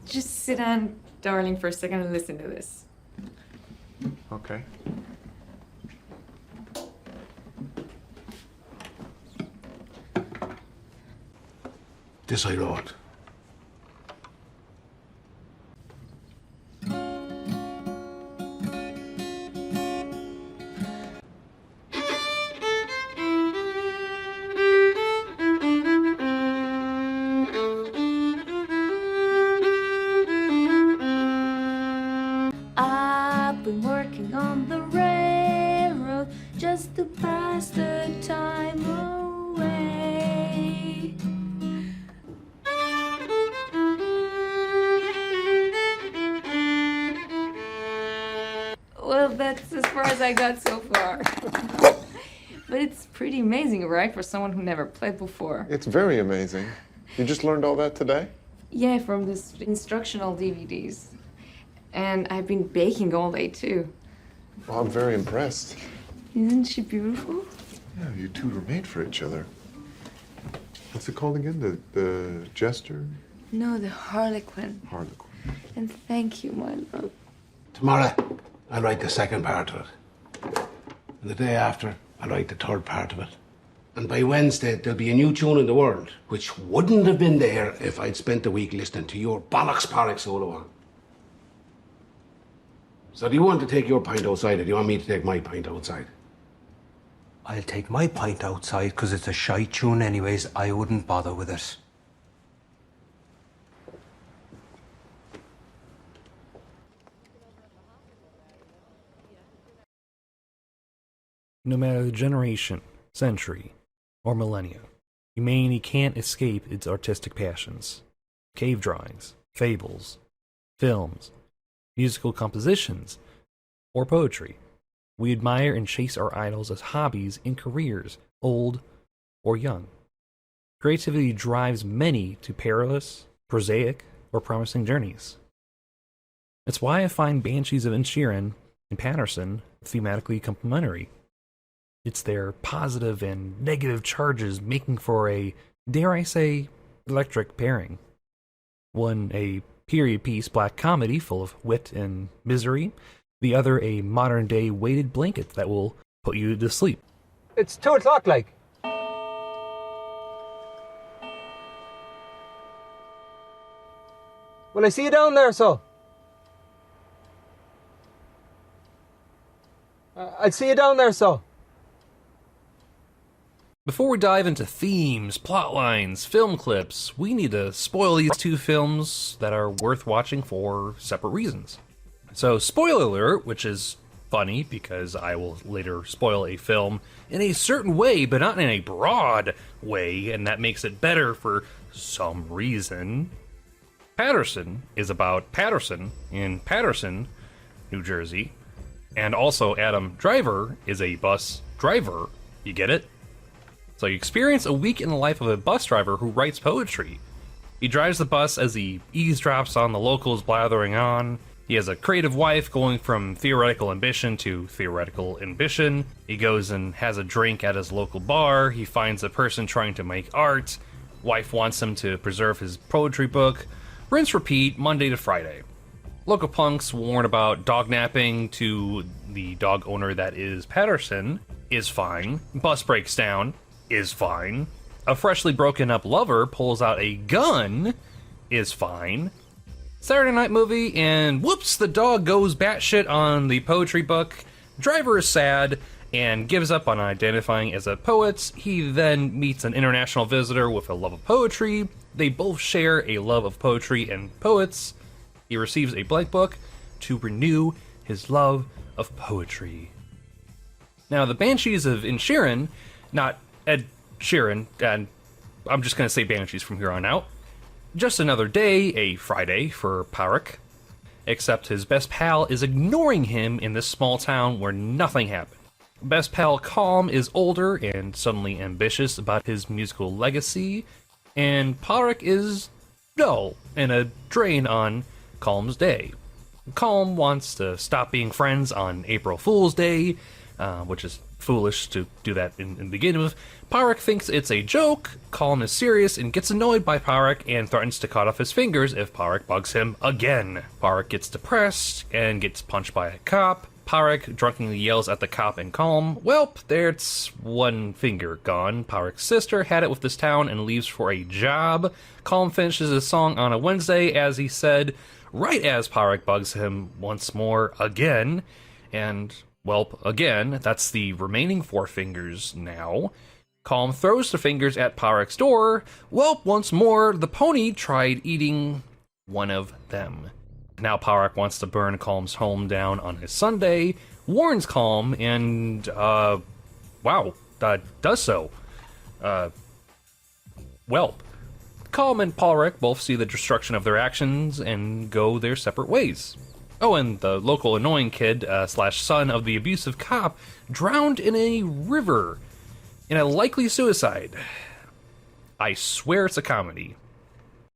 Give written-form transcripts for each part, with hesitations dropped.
Just sit down, darling, for a second and listen to this. Okay. This I wrote. I've been working on the railroad just to pass the time away. Well, that's as far as I got so far. But it's pretty amazing, right, for someone who never played before. It's very amazing. You just learned all that today? Yeah, from this instructional DVDs. And I've been baking all day, too. Well, I'm very impressed. Isn't she beautiful? Yeah, you two were made for each other. What's it called again? The Jester? No, the Harlequin. Harlequin. And thank you, my love. Tomorrow, I'll write the second part of it. And the day after, I'll write the third part of it. And by Wednesday, there'll be a new tune in the world, which wouldn't have been there if I'd spent the week listening to your bollocks solo on. So do you want to take your pint outside, or do you want me to take my pint outside? I'll take my pint outside because it's a shite tune anyways. I wouldn't bother with it. No matter the generation, century, or millennia, humanity can't escape its artistic passions. Cave drawings, fables, films, musical compositions, or poetry. We admire and chase our idols as hobbies and careers, old or young. Creativity drives many to perilous, prosaic, or promising journeys. That's why I find Banshees of Inisherin and Paterson thematically complementary. It's their positive and negative charges making for a, dare I say, electric pairing. One a period piece black comedy full of wit and misery, the other a modern-day weighted blanket that will put you to sleep. It's 2 o'clock, like. Will I see you down there, so? I'd see you down there, so. Before we dive into themes, plot lines, film clips, we need to spoil these two films that are worth watching for separate reasons. So, spoiler alert, which is funny because I will later spoil a film in a certain way, but not in a broad way, and that makes it better for some reason. Paterson is about Paterson in Paterson, New Jersey, and also Adam Driver is a bus driver. You get it? So you experience a week in the life of a bus driver who writes poetry. He drives the bus as he eavesdrops on the locals blathering on. He has a creative wife going from theoretical ambition to theoretical ambition. He goes and has a drink at his local bar. He finds a person trying to make art. Wife wants him to preserve his poetry book. Rinse repeat, Monday to Friday. Local punks warn about dog napping to the dog owner that is Paterson. Is fine. Bus breaks down. Is fine. A freshly broken up lover pulls out a gun. Is fine. Saturday night movie, and whoops, the dog goes batshit on the poetry book. Driver is sad and gives up on identifying as a poet. He then meets an international visitor with a love of poetry. They both share a love of poetry and poets. He receives a blank book to renew his love of poetry. Now, the Banshees of Inisherin, not Ed Sheeran, and I'm just going to say Banshees from here on out. Just another day, a Friday for Patrick, except his best pal is ignoring him in this small town where nothing happened. Best pal Calm is older and suddenly ambitious about his musical legacy, and Patrick is dull and a drain on Calm's day. Calm wants to stop being friends on April Fool's Day. which is foolish to do that in the beginning of. Parik thinks it's a joke, Colm is serious and gets annoyed by Parik and threatens to cut off his fingers if Parik bugs him again. Parik gets depressed and gets punched by a cop. Parik drunkenly yells at the cop and Colm. Welp, there's one finger gone. Parik's sister had it with this town and leaves for a job. Colm finishes his song on a Wednesday, as he said, right as Parik bugs him once more again. And, welp, again, that's the remaining 4 fingers now. Colm throws the fingers at Parik's door. Welp, once more, the pony tried eating one of them. Now Parik wants to burn Colm's home down on his Sunday, warns Colm, and, does so. Welp. Colm and Parik both see the destruction of their actions and go their separate ways. Oh, and the local annoying kid, slash son of the abusive cop, drowned in a river in a likely suicide. I swear it's a comedy.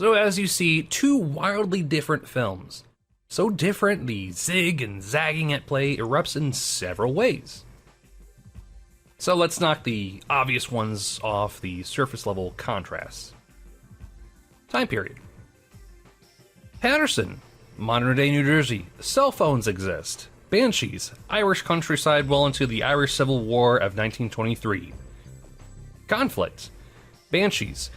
So as you see, 2 wildly different films. So different, the zig and zagging at play erupts in several ways. So let's knock the obvious ones off the surface level contrasts. Time period. Paterson, modern day New Jersey, cell phones exist. Banshees, Irish countryside well into the Irish Civil War of 1923. Conflict. Banshees.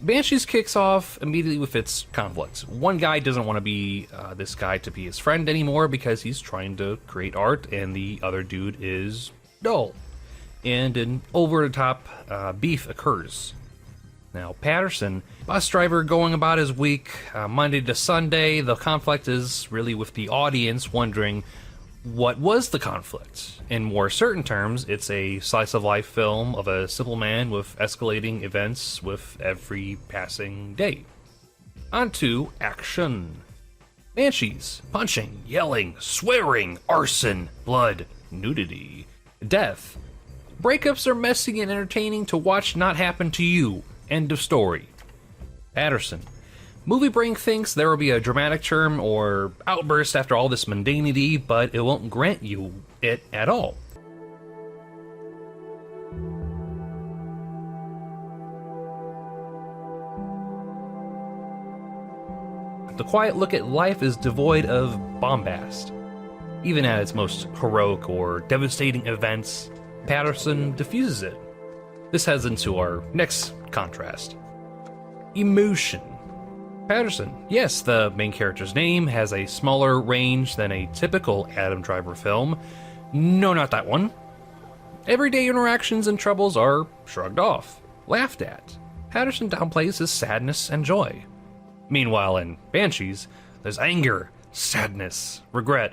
Banshees kicks off immediately with its conflict. One guy doesn't want to be this guy to be his friend anymore because he's trying to create art, and the other dude is dull. And an over-the-top beef occurs. Now, Paterson, bus driver going about his week, Monday to Sunday. The conflict is really with the audience wondering, what was the conflict? In more certain terms, it's a slice-of-life film of a simple man with escalating events with every passing day. On to action. Banshees, punching, yelling, swearing, arson, blood, nudity, death. Breakups are messy and entertaining to watch not happen to you. End of story. Paterson. Movie brain thinks there will be a dramatic turn or outburst after all this mundanity, but it won't grant you it at all. The quiet look at life is devoid of bombast. Even at its most heroic or devastating events, Paterson diffuses it. This heads into our next contrast. Emotion. Paterson. Yes, the main character's name has a smaller range than a typical Adam Driver film. No, not that one. Everyday interactions and troubles are shrugged off, laughed at. Paterson downplays his sadness and joy. Meanwhile, in Banshees, there's anger, sadness, regret,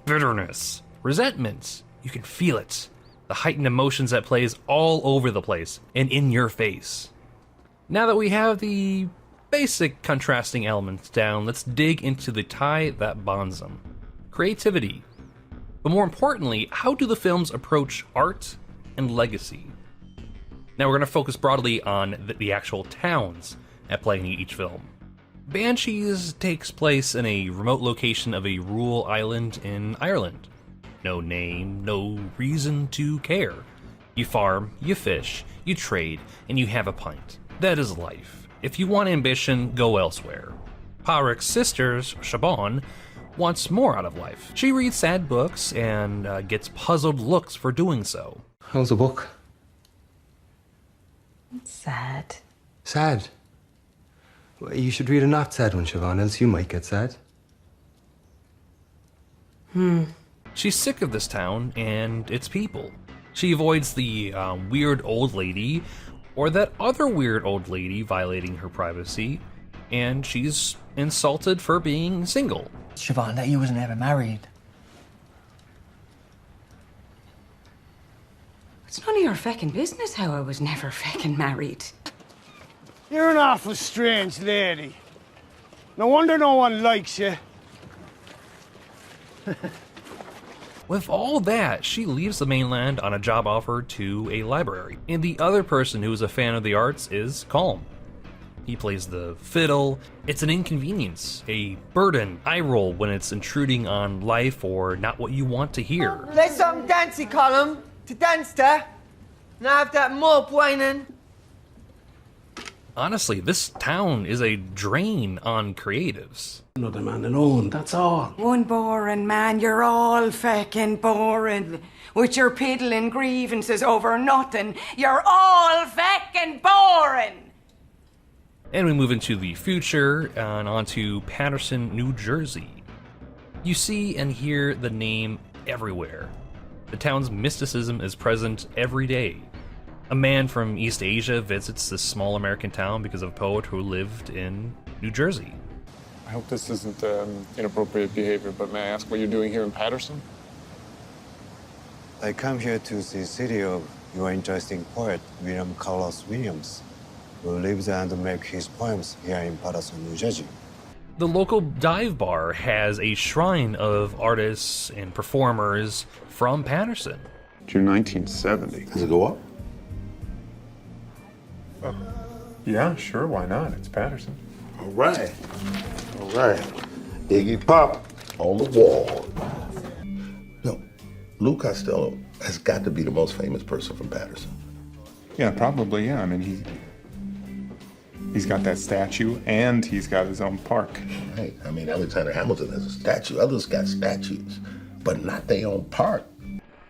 bitterness, resentment. You can feel it. The heightened emotions that plays all over the place and in your face. Now that we have the basic contrasting elements down, let's dig into the tie that bonds them. Creativity. But more importantly, how do the films approach art and legacy? Now we're going to focus broadly on the actual towns at play in each film. Banshees takes place in a remote location of a rural island in Ireland. No name, no reason to care. You farm, you fish, you trade, and you have a pint. That is life. If you want ambition, go elsewhere. Parik's sister, Siobhan, wants more out of life. She reads sad books and gets puzzled looks for doing so. How's the book? It's sad. Sad? Well, you should read a not sad one, Siobhan, else you might get sad. She's sick of this town and its people. She avoids the weird old lady or that other weird old lady violating her privacy, and she's insulted for being single. Siobhan, that you was never married. It's none of your feckin' business how I was never feckin' married. You're an awful strange lady. No wonder no one likes you. With all that, she leaves the mainland on a job offer to a library, and the other person who is a fan of the arts is Colm. He plays the fiddle. It's an inconvenience, a burden, eye roll when it's intruding on life or not what you want to hear. Play something dancey, Colum, to dance to. And have that mop whining. Honestly, this town is a drain on creatives. Another man alone, that's all. One boring man, you're all feckin' boring. With your piddling grievances over nothing, you're all feckin' boring. And we move into the future and onto Paterson, New Jersey. You see and hear the name everywhere. The town's mysticism is present every day. A man from East Asia visits this small American town because of a poet who lived in New Jersey. I hope this isn't inappropriate behavior, but may I ask what you're doing here in Paterson? I come here to see the city of your interesting poet, William Carlos Williams, who lives and makes his poems here in Paterson, New Jersey. The local dive bar has a shrine of artists and performers from Paterson. June 1970. Does it go up? Yeah, sure, why not? It's Paterson. All right. Iggy Pop on the wall. No, Lou Costello has got to be the most famous person from Paterson. Yeah, probably, yeah. I mean, he's got that statue and he's got his own park. Right. I mean, Alexander Hamilton has a statue. Others got statues, but not their own park.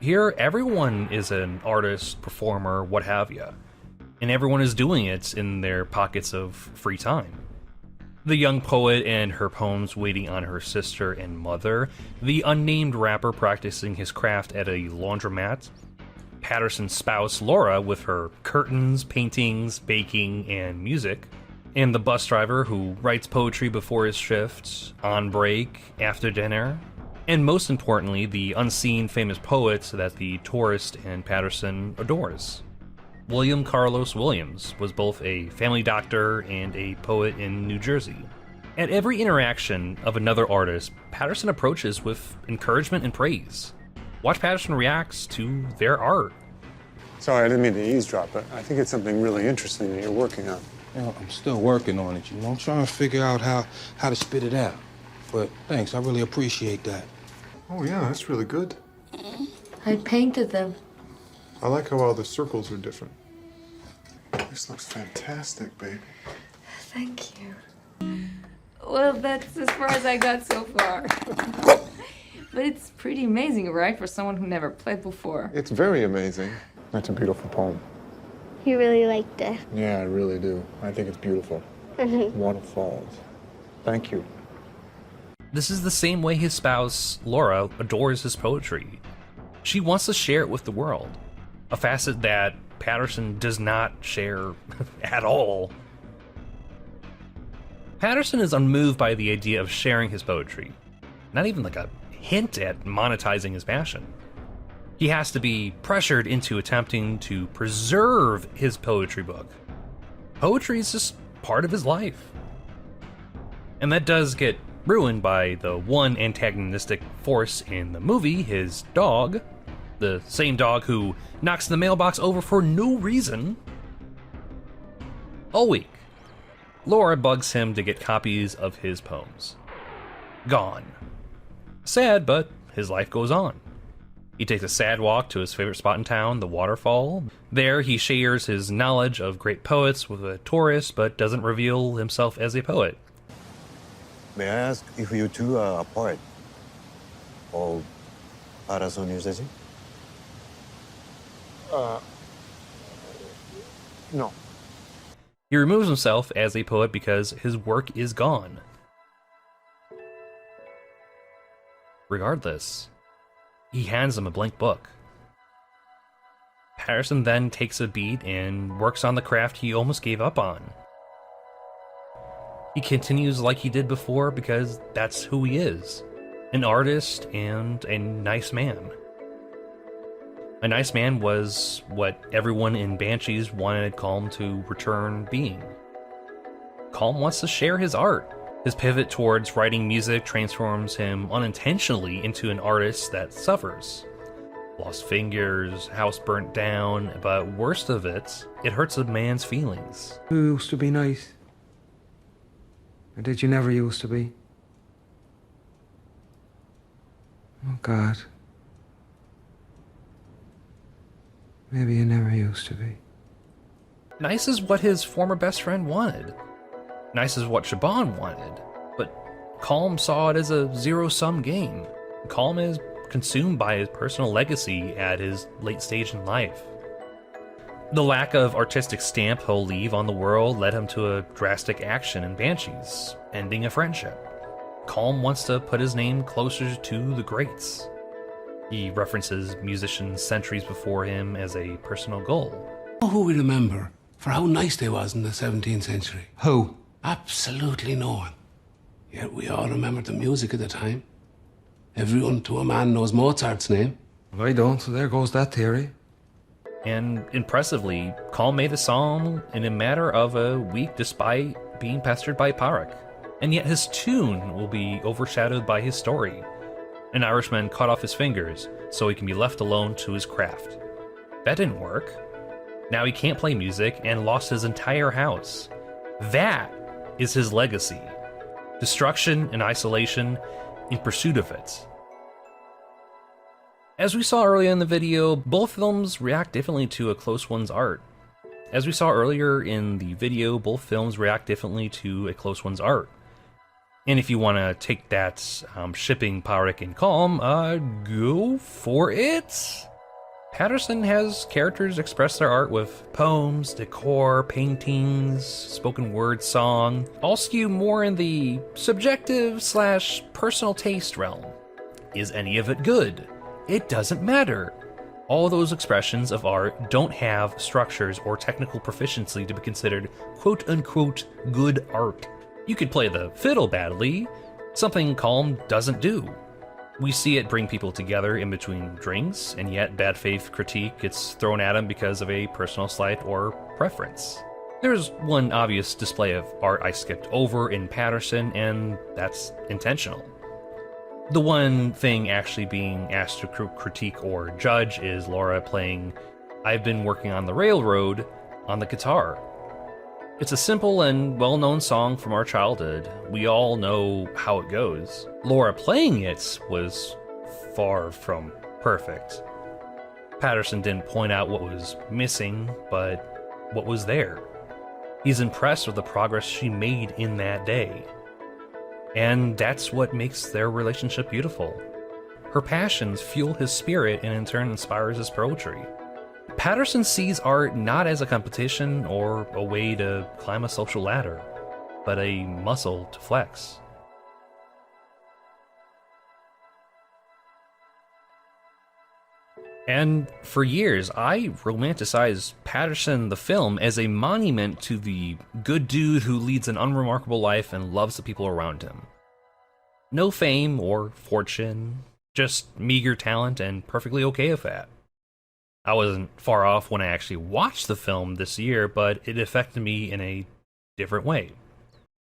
Here, everyone is an artist, performer, what have you. And everyone is doing it in their pockets of free time. The young poet and her poems waiting on her sister and mother, the unnamed rapper practicing his craft at a laundromat, Paterson's spouse Laura with her curtains, paintings, baking, and music, and the bus driver who writes poetry before his shift, on break, after dinner, and most importantly, the unseen famous poet that the tourist in Paterson adores. William Carlos Williams was both a family doctor and a poet in New Jersey. At every interaction of another artist, Paterson approaches with encouragement and praise. Watch Paterson reacts to their art. Sorry, I didn't mean to eavesdrop, but I think it's something really interesting that you're working on. I'm still working on it, I'm trying to figure out how to spit it out. But thanks, I really appreciate that. Oh yeah, that's really good. I painted them. I like how all the circles are different. This looks fantastic, baby. Thank you. Well, that's as far as I got so far. But it's pretty amazing, right? For someone who never played before. It's very amazing. That's a beautiful poem. You really liked it. Yeah, I really do. I think it's beautiful. Waterfalls. Thank you. This is the same way his spouse, Laura, adores his poetry. She wants to share it with the world. A facet that Paterson does not share at all. Paterson is unmoved by the idea of sharing his poetry. Not even like a hint at monetizing his passion. He has to be pressured into attempting to preserve his poetry book. Poetry is just part of his life. And that does get ruined by the one antagonistic force in the movie, his dog. The same dog who knocks the mailbox over for no reason. All week, Laura bugs him to get copies of his poems. Gone. Sad, but his life goes on. He takes a sad walk to his favorite spot in town, the waterfall. There, he shares his knowledge of great poets with a tourist, but doesn't reveal himself as a poet. May I ask if you two are a poet? Or Paterson, New Jersey? No. He removes himself as a poet because his work is gone. Regardless, he hands him a blank book. Paterson then takes a beat and works on the craft he almost gave up on. He continues like he did before because that's who he is. An artist and a nice man. A nice man was what everyone in Banshees wanted Calm to return being. Calm wants to share his art. His pivot towards writing music transforms him unintentionally into an artist that suffers. Lost fingers, house burnt down, but worst of it, it hurts a man's feelings. Who used to be nice? Or did you never used to be? Oh, God. Maybe you never used to be. Nice is what his former best friend wanted. Nice is what Shaban wanted. But Calm saw it as a zero-sum game. Calm is consumed by his personal legacy at his late stage in life. The lack of artistic stamp he'll leave on the world led him to a drastic action in Banshees, ending a friendship. Calm wants to put his name closer to the greats. He references musicians centuries before him as a personal goal. Who we remember for how nice they was in the 17th century? Who? Absolutely no one. Yet we all remember the music of the time. Everyone to a man knows Mozart's name. Well, I don't, so there goes that theory. And impressively, Calm made a song in a matter of a week despite being pestered by Parak. And yet his tune will be overshadowed by his story. An Irishman cut off his fingers so he can be left alone to his craft. That didn't work. Now he can't play music and lost his entire house. That is his legacy. Destruction and isolation in pursuit of it. As we saw earlier in the video, both films react differently to a close one's art. As we saw earlier in the video, both films react differently to a close one's art. And if you want to take that shipping Parak and Calm, go for it! Paterson has characters express their art with poems, decor, paintings, spoken word song, all skew more in the subjective/personal taste realm. Is any of it good? It doesn't matter. All those expressions of art don't have structures or technical proficiency to be considered quote-unquote good art. You could play the fiddle badly, something Calm doesn't do. We see it bring people together in between drinks, and yet bad faith critique gets thrown at him because of a personal slight or preference. There's one obvious display of art I skipped over in Paterson, and that's intentional. The one thing actually being asked to critique or judge is Laura playing I've Been Working on the Railroad on the guitar. It's a simple and well-known song from our childhood. We all know how it goes. Laura playing it was far from perfect. Paterson didn't point out what was missing, but what was there. He's impressed with the progress she made in that day. And that's what makes their relationship beautiful. Her passions fuel his spirit and in turn inspires his poetry. Paterson sees art not as a competition or a way to climb a social ladder, but a muscle to flex. And for years, I romanticized Paterson the film as a monument to the good dude who leads an unremarkable life and loves the people around him. No fame or fortune, just meager talent and perfectly okay with that. I wasn't far off when I actually watched the film this year, but it affected me in a different way.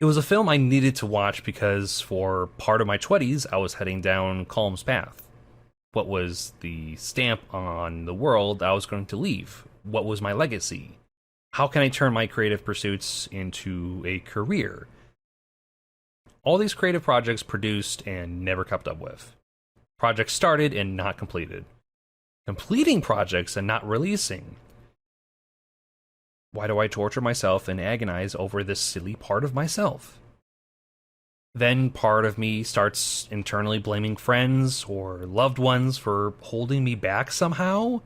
It was a film I needed to watch because for part of my 20s, I was heading down Calm's path. What was the stamp on the world I was going to leave? What was my legacy? How can I turn my creative pursuits into a career? All these creative projects produced and never kept up with. Projects started and not completed. Completing projects and not releasing. Why do I torture myself and agonize over this silly part of myself? Then part of me starts internally blaming friends or loved ones for holding me back somehow.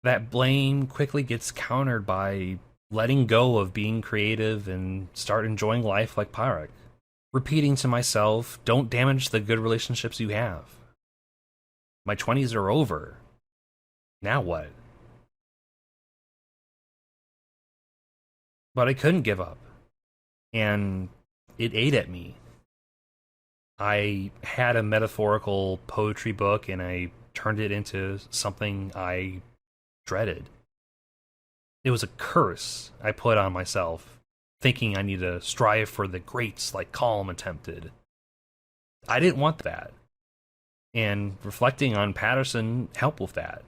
That blame quickly gets countered by letting go of being creative and start enjoying life like Parak. Repeating to myself, don't damage the good relationships you have. My 20s are over. Now what? But I couldn't give up. And it ate at me. I had a metaphorical poetry book and I turned it into something I dreaded. It was a curse I put on myself, thinking I need to strive for the greats like Calm attempted. I didn't want that. And reflecting on Paterson helped with that.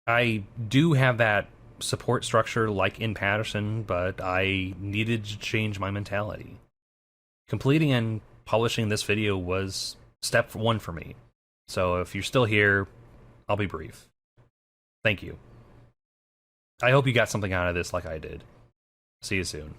I do have that support structure like in Paterson, but I needed to change my mentality. Completing and publishing this video was step 1 for me. So if you're still here, I'll be brief. Thank you. I hope you got something out of this like I did. See you soon.